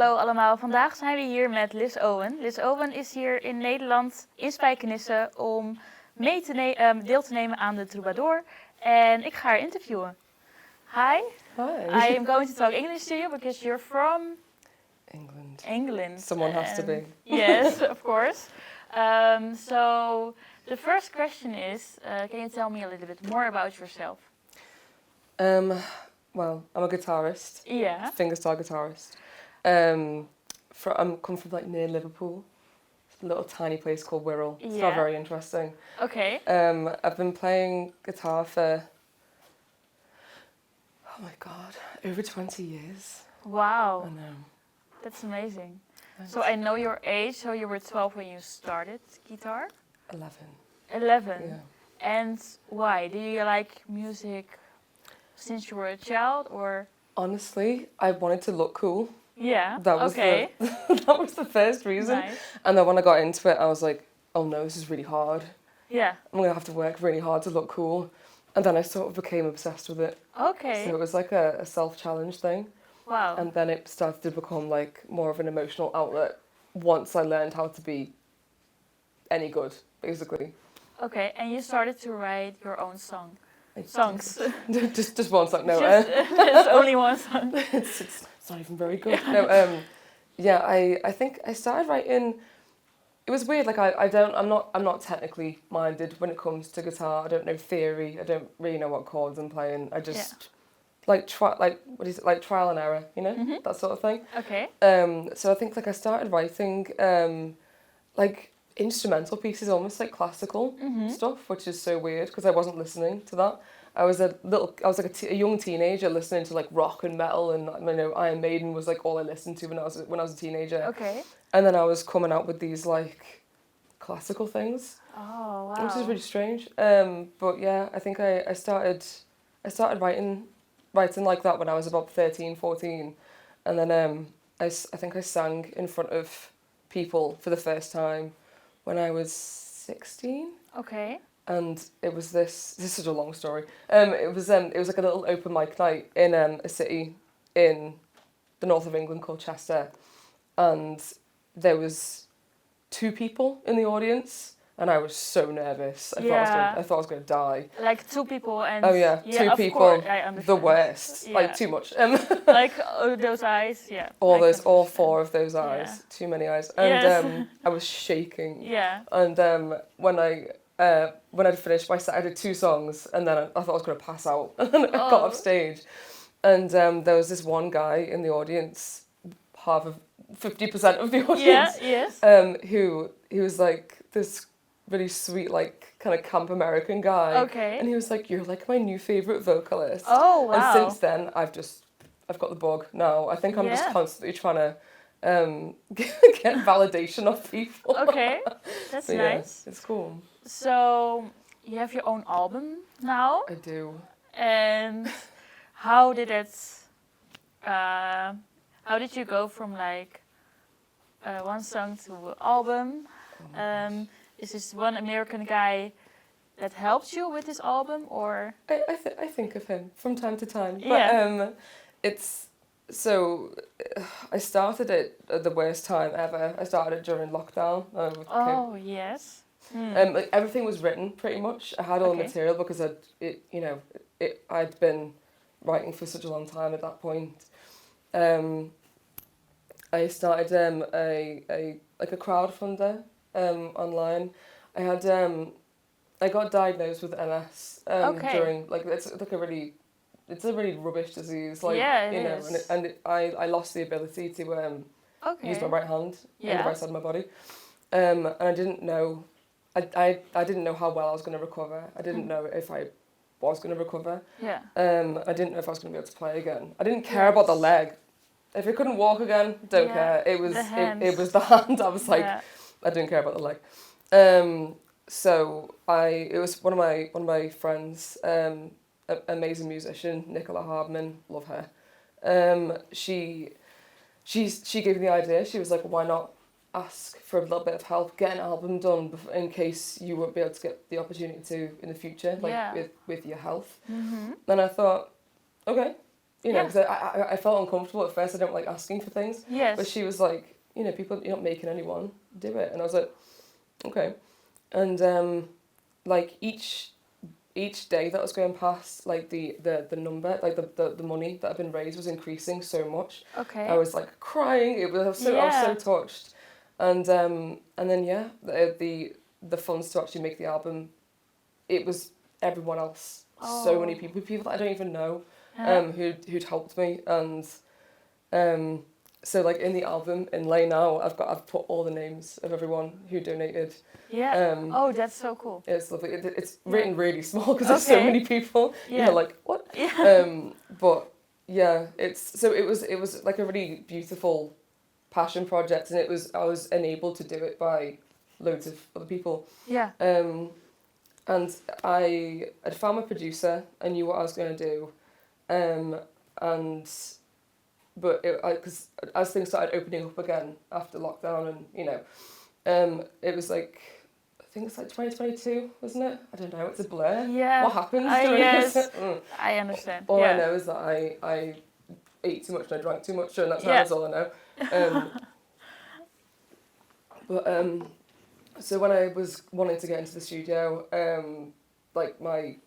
Hallo allemaal, vandaag zijn we hier met Liz Owen. Liz Owen is hier in Nederland, in Spijkenisse, om deel te nemen aan de Troubadour. En ik ga haar interviewen. Hi. Hi. I am going to talk English to you because you're from England. Someone has to be. Yes, of course. So the first question is, can you tell me a little bit more about yourself? Well, I'm a guitarist. Yeah. Fingerstyle guitarist. I'm come from like near Liverpool. It's a little tiny place called Wirral. It's not very interesting. Okay. I've been playing guitar for, oh my god, over 20 years. Wow. I know. That's amazing. Thanks. So I know your age, so you were 12 when you started guitar? 11. 11? Yeah. And why? Do you like music since you were a child, or? Honestly, I wanted to look cool. Yeah, that was that was the first reason. Nice. And then when I got into it, I was like, oh no, this is really hard. Yeah. I'm going to have to work really hard to look cool. And then I sort of became obsessed with it. Okay. So it was like a self-challenge thing. Wow. And then it started to become like more of an emotional outlet once I learned how to be any good, basically. Okay, and you started to write your own songs. just one song, no. Just only one song. It's not even very good. No, yeah, I think I started writing. It was weird. Like I'm not technically minded when it comes to guitar. I don't know theory. I don't really know what chords I'm playing. I just trial and error, you know, that sort of thing. Okay. So I think like I started writing like instrumental pieces, almost like classical stuff, which is so weird because I wasn't listening to that. I was like a young teenager listening to like rock and metal, and you know Iron Maiden was like all I listened to when I was a teenager. Okay. And then I was coming out with these like classical things. Oh wow. Which is really strange. But yeah, I think I started writing like that when I was about 13, 14, and then I think I sang in front of people for the first time when I was 16. Okay. And it was this is such a long story. It was like a little open mic night in a city in the north of England called Chester, and there was 2 people in the audience, and I was so nervous. I thought I was going to die. Like 2 people and. Oh yeah, 2 people. Course, I understand. The worst. Yeah. Like too much. Like those eyes. Yeah. All 4 of those eyes. Yeah. Too many eyes. And I was shaking. Yeah. And when I'd finished my set, I did 2 songs, and then I thought I was going to pass out. And I got off stage, and there was this one guy in the audience, 50% of the audience, who he was like this really sweet, like kind of camp American guy. Okay. And he was like, "You're like my new favorite vocalist." Oh wow. And since then, I've got the bug now. I think I'm just constantly trying to get validation of people. Okay, that's nice. Yeah, it's cool. So you have your own album now. I do. And how did it? How did you go from like one song to an album? Is this one American guy that helped you with this album, or? I think of him from time to time. But, yeah. It's so. I started it at the worst time ever. I started it during lockdown. Oh yes. Like everything was written pretty much. I had all the material because I'd been writing for such a long time at that point. I started a crowdfunder online. I got diagnosed with MS during it's a really rubbish disease. Like you know, is. I lost the ability to use my right hand and the right side of my body, and I didn't know. I didn't know how well I was going to recover. I didn't know if I was going to recover. Yeah. I didn't know if I was going to be able to play again. I didn't care about the leg. If I couldn't walk again, don't care. It was it was the hand. I was like, I didn't care about the leg. So it was one of my friends, amazing musician, Nicola Hardman, love her. She gave me the idea. She was like, why not ask for a little bit of help, get an album done in case you won't be able to get the opportunity to in the future, like with your health. And I thought, okay, you know, because I felt uncomfortable at first. I don't like asking for things. Yes. But she was like, you know, people, you're not making anyone do it. And I was like, okay. And like each day that was going past, like the number, like the money that had been raised was increasing so much. Okay. I was like crying. I was so touched. And then yeah, the funds to actually make the album, it was everyone else. So many people that I don't even know, who'd helped me. And so like in the album in Lay Now, I've put all the names of everyone who donated. Yeah. That's so cool. It's lovely. It's written really small because there's so many people. Yeah. You're like, what? Yeah. But yeah, it was like a really beautiful passion project, and I was enabled to do it by loads of other people. Yeah. And I'd found my producer. I knew what I was going to do, but because as things started opening up again after lockdown, and you know, it was like, I think it's like 2022, wasn't it? I don't know. It's a blur. Yeah. What happened? Yes. I understand. All I know is that I ate too much and I drank too much, and that's all I know. But so when I was wanting to get into the studio, like my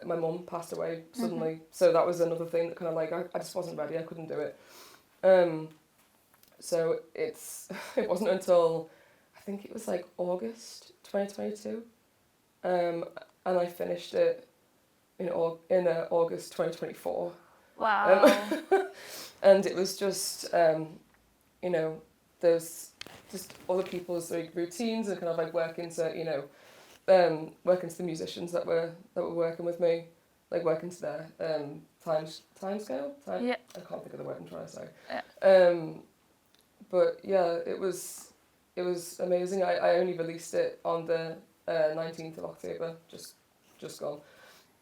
mum passed away suddenly, so that was another thing that kind of like I just wasn't ready. I couldn't do it. So it wasn't until I think it was like August 2022, and I finished it in August 2024. Wow. And it was just you know, there's just other people's like routines and kind of like working to the musicians that were working with me, like working to their time scale. Yeah. I can't think of the word I'm trying to say. Yeah. But yeah, it was amazing. I only released it on the 19th of October, just gone.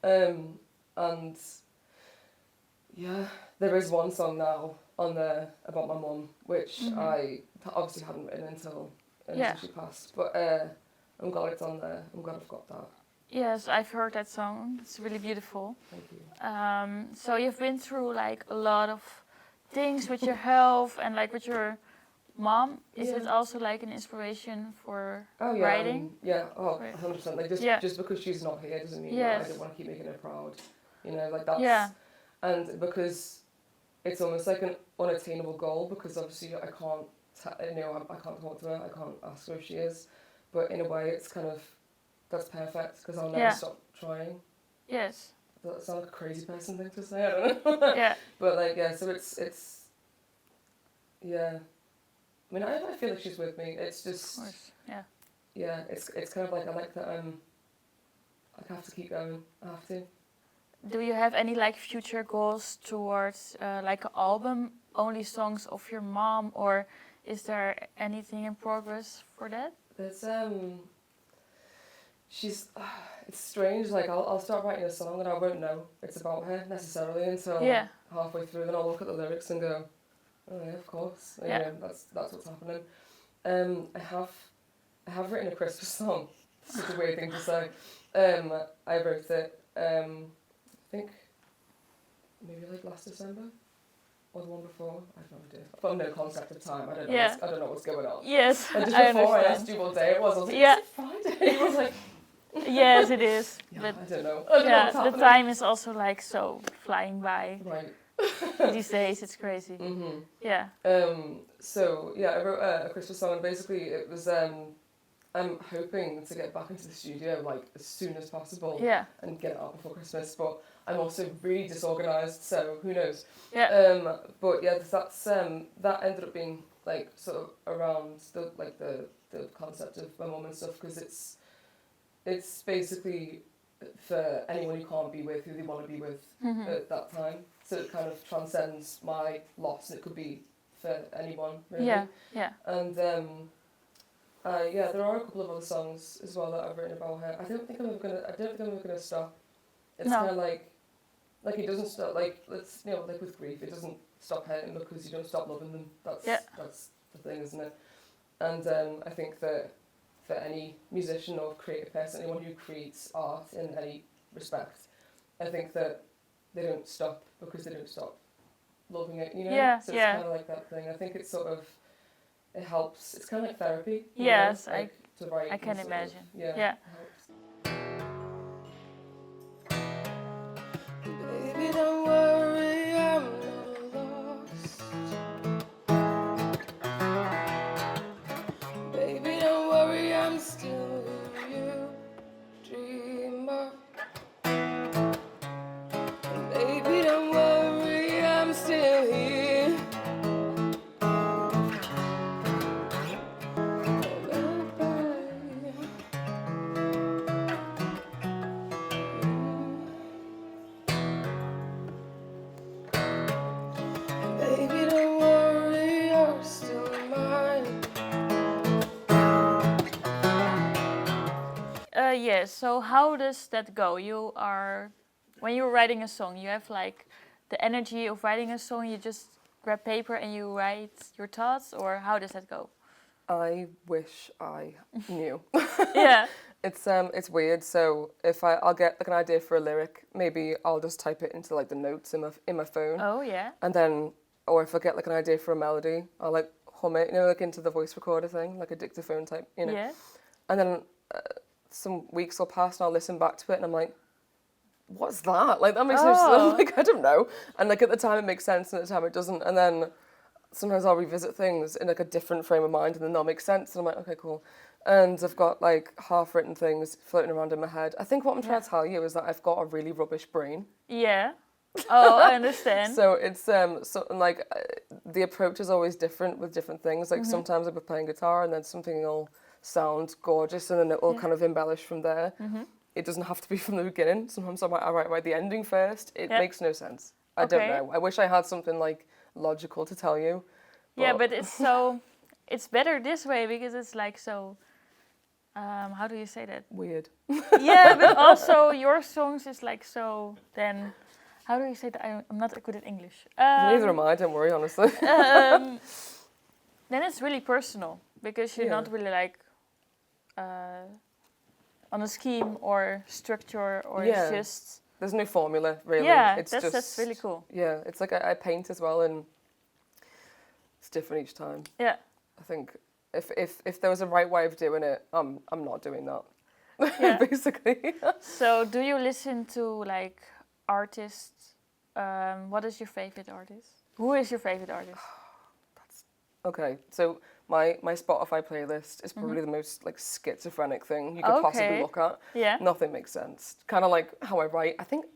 And yeah, there is one song now on there about my mum, which I obviously hadn't written until she passed. But I'm glad it's on there. I'm glad I've got that. Yes, I've heard that song. It's really beautiful. Thank you. So you've been through like a lot of things with your health and like with your mom. Is it also like an inspiration for writing? 100%. Like just because she's not here doesn't mean that I don't want to keep making her proud. You know, like that's... Yeah. And because it's almost like an unattainable goal, because obviously I can't talk to her, I can't ask her if she is, but in a way it's kind of, that's perfect, because I'll never stop trying. Yes. That sounds like a crazy person thing to say, I don't know. Yeah. But like, yeah, so it's yeah. I mean, I feel like she's with me. It's just... Of course, yeah. Yeah, it's kind of like, I like that I have to keep going, I have to. Do you have any like future goals towards like an album, only songs of your mom, or is there anything in progress for that? There's it's strange. Like I'll start writing a song and I won't know it's about her necessarily until halfway through. Then I'll look at the lyrics and go, oh yeah, of course. And, you know, that's what's happening. I have written a Christmas song. Such a weird thing to say. I wrote it. I think maybe like last December or the one before. I have no idea. I've got no concept of time. I don't know what's going on. Yes, and just before I asked you what day it was like, is it Friday? I was like, yes, it is. Yeah, but I don't know. The time is also like so flying by. Right. These days, it's crazy. Mm-hmm. Yeah. So yeah, I wrote a Christmas song, and basically it was I'm hoping to get back into the studio like as soon as possible. Yeah. And get it out before Christmas, but I'm also really disorganized, so who knows? Yeah. But yeah, that's that ended up being like sort of around the concept of my mum and stuff, because it's basically for anyone who can't be with who they want to be with at that time. So it kind of transcends my loss, and it could be for anyone really. Yeah. Yeah. And there are a couple of other songs as well that I've written about her. I don't think I'm ever gonna stop. It's kind of like it doesn't stop. Like like with grief, it doesn't stop hurting because you don't stop loving them. That's the thing, isn't it? And I think that for any musician or creative person, anyone who creates art in any respect, I think that they don't stop because they don't stop loving it, you know? Yeah, So it's yeah. kind of like that thing. I think it's sort of, it helps. It's kind of like therapy. You Yes, know? Like, to write I and can sort of- imagine. yeah. Yeah. It helps. Baby, don't worry, I'm not lost. Baby, don't worry, I'm still who you dream of. Baby, don't worry, I'm still here. Baby, don't worry, you're still mine. Yes, so how does that go? When you're writing a song, you have like the energy of writing a song, you just grab paper and you write your thoughts, or how does that go? I wish I knew. Yeah. It's weird. So if I'll get like an idea for a lyric, maybe I'll just type it into like the notes in my phone, Oh, yeah. and then, or if I get like an idea for a melody, I'll like hum it, you know, like into the voice recorder thing, like a dictaphone type, you know. Yeah. And then some weeks will pass and I'll listen back to it and I'm like, what's that? Like that makes no Oh. sense. Like I don't know. And like at the time it makes sense and at the time it doesn't. And then sometimes I'll revisit things in like a different frame of mind and then they'll make sense and I'm like, okay, cool. And I've got like half written things floating around in my head. I think what I'm trying to tell you is that I've got a really rubbish brain. Yeah. Oh, I understand. So it's like the approach is always different with different things. Like sometimes I'll be playing guitar and then something will sound gorgeous and then it will kind of embellish from there. It doesn't have to be from the beginning. Sometimes I write the ending first. It makes no sense. I don't Okay. know. I wish I had something like logical to tell you. Yeah, but it's better this way because it's like so, how do you say that? Weird. Yeah, but also your songs is like so, then, how do you say that? I'm not good at English. Neither am I, don't worry, honestly. Then it's really personal because you're not really like on a scheme or structure or it's just... There's no formula, really. Yeah, it's that's really cool. Yeah, it's like I paint as well and it's different each time. Yeah. I think if there was a right way of doing it, I'm not doing that. Yeah. Basically. So do you listen to like artists? What is your favorite artist? Who is your favorite artist? Okay, so my Spotify playlist is probably the most like schizophrenic thing you could possibly look at. Yeah. Nothing makes sense. Kind of like how I write. I think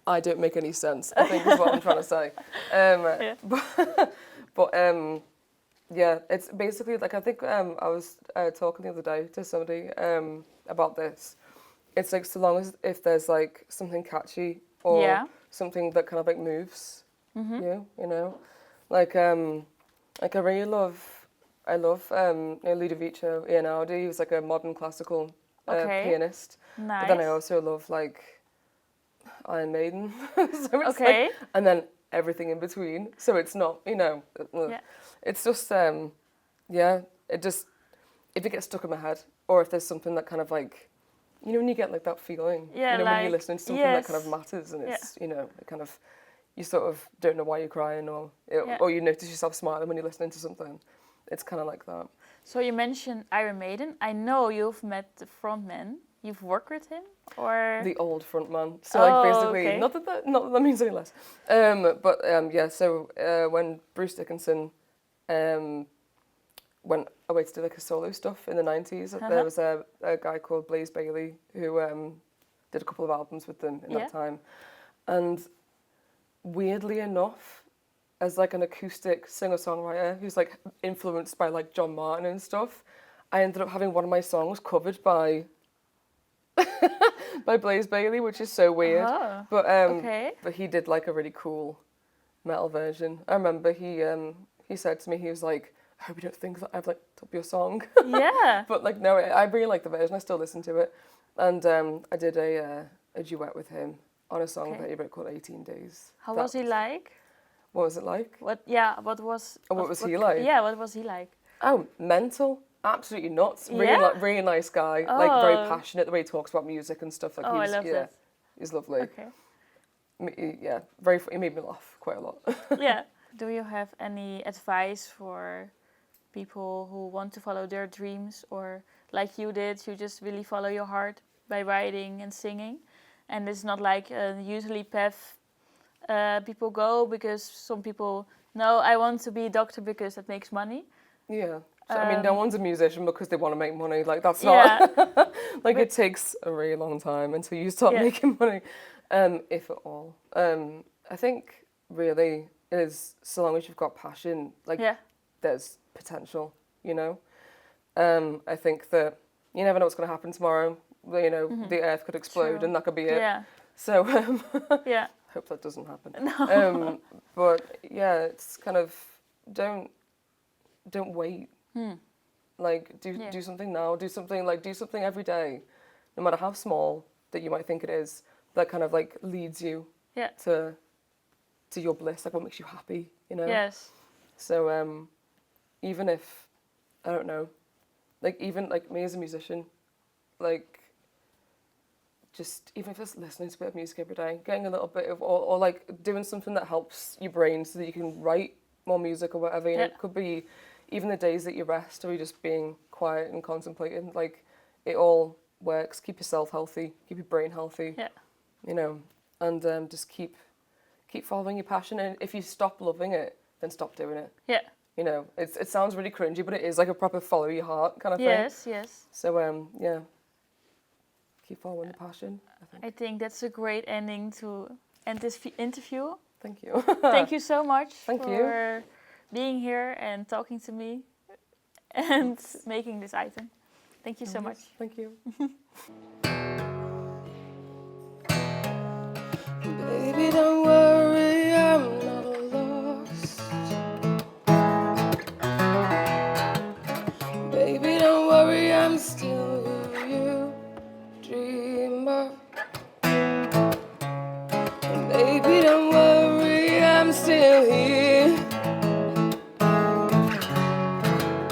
I don't make any sense. I think is what I'm trying to say. Yeah, it's basically like I think I was talking the other day to somebody about this. It's like so long as if there's like something catchy or something that kind of like moves you know, like I really love Ludovico Einaudi. He was like a modern classical pianist. Nice. But then I also love like Iron Maiden. So it's like, and then everything in between. So it's not, you know, it's just, it just, if it gets stuck in my head or if there's something that kind of like, you know, when you get like that feeling, you know, when you're listening to something that kind of matters and it's, you know, it kind of, you sort of don't know why you're crying or you notice yourself smiling when you're listening to something. It's kind of like that. So you mentioned Iron Maiden. I know you've met the frontman. You've worked with him, or the old frontman. So like basically, not that means any less. Yeah. So when Bruce Dickinson went away to do like his solo stuff in the 90s, there was a guy called Blaze Bailey who did a couple of albums with them in that time, and weirdly enough, as like an acoustic singer-songwriter who's like influenced by like John Martin and stuff, I ended up having one of my songs covered by by Blaze Bailey, which is so weird. But he did like a really cool metal version. I remember he said to me, he was like, I hope you don't think that I've like top your song. Yeah. But like no, I really like the version. I still listen to it. And I did a duet with him on a song that he wrote called 18 Days. How was he like? What was it like? What was he like? Yeah, what was he like? Oh, mental. Absolutely nuts. Really, Yeah? really nice guy. Like very Oh. passionate the way he talks about music and stuff. Like Oh, I he's love that. he's lovely. Okay. Yeah, very. He made me laugh quite a lot. Yeah. Do you have any advice for people who want to follow their dreams, or like you did, you just really follow your heart by writing and singing, and it's not like usually path people go, because some people know I want to be a doctor because that makes money. Yeah. So, I mean, no one's a musician because they want to make money. Like that's Yeah. not like it takes a really long time until you start Yeah. making money, if at all. I think really it is, so long as you've got passion, like Yeah. there's potential, you know. I think that you never know what's going to happen tomorrow. You know, the earth could explode True. and that could be it. Yeah. So Yeah. hope that doesn't happen. No. But yeah, it's kind of don't wait. Like do something now. Do something every day, no matter how small that you might think it is. That kind of like leads you Yeah. to your bliss, like what makes you happy, you know. Yes. So even if I don't know, like even like me as a musician, like just even if it's listening to a bit of music every day, getting a little bit of or like doing something that helps your brain so that you can write more music or whatever. You know, it could be even the days that you rest or you're just being quiet and contemplating. Like it all works. Keep yourself healthy. Keep your brain healthy. Yeah. You know, and just keep following your passion. And if you stop loving it, then stop doing it. Yeah. You know, it sounds really cringy, but it is like a proper follow your heart kind of thing. Yes. Yes. So yeah, keep following the passion. I think. I think that's a great ending to end this interview. Thank you. Thank you so much Thank for being here and talking to me and making this item. Thank you so much. Thank you. Baby, don't